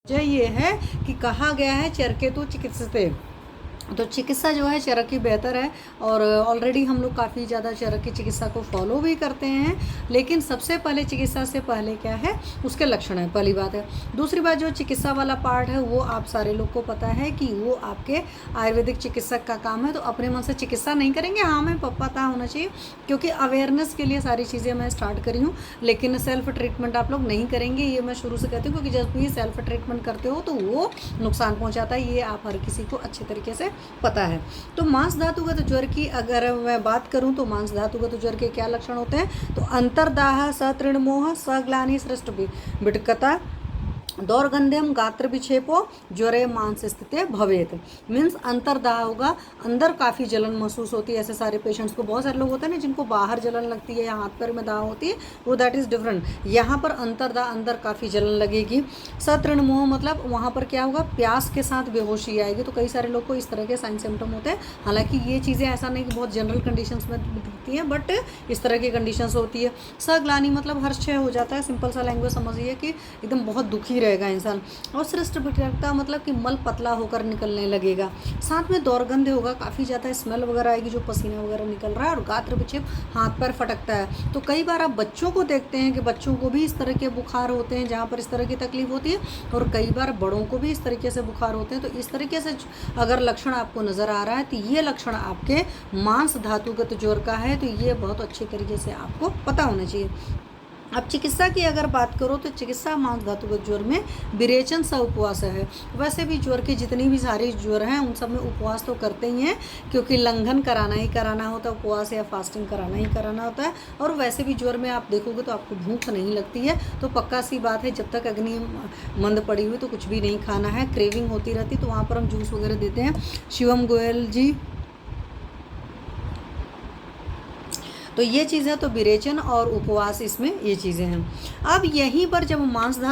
वजह ये है कि कहा गया है चरकेतु चिकित्सते, तो चिकित्सा जो है चरक की बेहतर है और ऑलरेडी हम लोग काफ़ी ज़्यादा चरक की चिकित्सा को फॉलो भी करते हैं। लेकिन सबसे पहले चिकित्सा से पहले क्या है, उसके लक्षण है, पहली बात है। दूसरी बात, जो चिकित्सा वाला पार्ट है वो आप सारे लोग को पता है कि वो आपके आयुर्वेदिक चिकित्सक का काम है। तो अपने मन से चिकित्सा नहीं करेंगे, हाँ हमें पता होना चाहिए, क्योंकि अवेयरनेस के लिए सारी चीज़ें मैं स्टार्ट करी हूँ। लेकिन सेल्फ ट्रीटमेंट आप लोग नहीं करेंगे, ये मैं शुरू से कहती हूँ, क्योंकि जब भी सेल्फ ट्रीटमेंट करते हो तो वो नुकसान पहुँचाता है, ये आप हर किसी को अच्छे तरीके से पता है। तो मांस धातुगत ज्वर की अगर मैं बात करूं तो मांस धातुगत ज्वर के क्या लक्षण होते हैं, तो अंतर्दाह, सतृणमोह, सग्लानि, सृष्ट विटकता, दौर्गंध्यम, गात्र विक्षेपो, ज्वरे मांस स्थिति भवेत। मीन्स अंतर्दाह होगा, अंदर काफ़ी जलन महसूस होती है। ऐसे सारे पेशेंट्स को, बहुत सारे लोग होते हैं ना जिनको बाहर जलन लगती है या हाथ पैर में दाह होती है, वो दैट इज़ डिफरेंट। यहाँ पर अंतर्दाह, अंदर काफ़ी जलन लगेगी। सतृणमोह मतलब वहाँ पर क्या होगा, प्यास के साथ बेहोशी आएगी। तो कई सारे लोग को इस तरह के साइन सिम्टम होते हैं। हालांकि ये चीज़ें ऐसा नहीं कि बहुत जनरल कंडीशंस में दिखती हैं, बट इस तरह की कंडीशंस होती है। सग्लानि मतलब हर्षय हो जाता है, सिंपल सा लैंग्वेज समझिए कि एकदम बहुत दुखी रहेगा इंसान। और सृष्ट विटकता मतलब कि मल पतला होकर निकलने लगेगा। साथ में दौर्गंध्य होगा, काफ़ी ज़्यादा स्मेल वगैरह आएगी, जो पसीना वगैरह निकल रहा है। और गात्र विक्षेप, हाथ पैर फटकता है। तो कई बार आप बच्चों को देखते हैं कि बच्चों को भी इस तरह के बुखार होते हैं, जहाँ पर इस तरह की तकलीफ होती है। और कई बार बड़ों को भी इस तरीके से बुखार होते हैं। तो इस तरीके से अगर लक्षण आपको नज़र आ रहा है तो ये लक्षण आपके मांस धातुगत ज्वर का है। तो ये बहुत अच्छे तरीके से आपको पता होना चाहिए। अब चिकित्सा की अगर बात करो तो चिकित्सा मांस धातुगत ज्वर में विरेचन सा उपवास है। वैसे भी ज्वर की जितनी भी सारी ज्वर हैं उन सब में उपवास तो करते ही हैं, क्योंकि लंघन कराना ही कराना होता है, उपवास या फास्टिंग कराना ही कराना होता है। और वैसे भी ज्वर में आप देखोगे तो आपको भूख नहीं लगती है। तो पक्का सी बात है, जब तक अग्नि मंद पड़ी हुई तो कुछ भी नहीं खाना है। क्रेविंग होती रहती, तो वहाँ पर हम जूस वगैरह देते हैं। शिवम गोयल जी, तो ये चीज़ है। तो विरेचन और उपवास, इसमें ये चीज़ें हैं। अब यहीं पर जब मांस धातु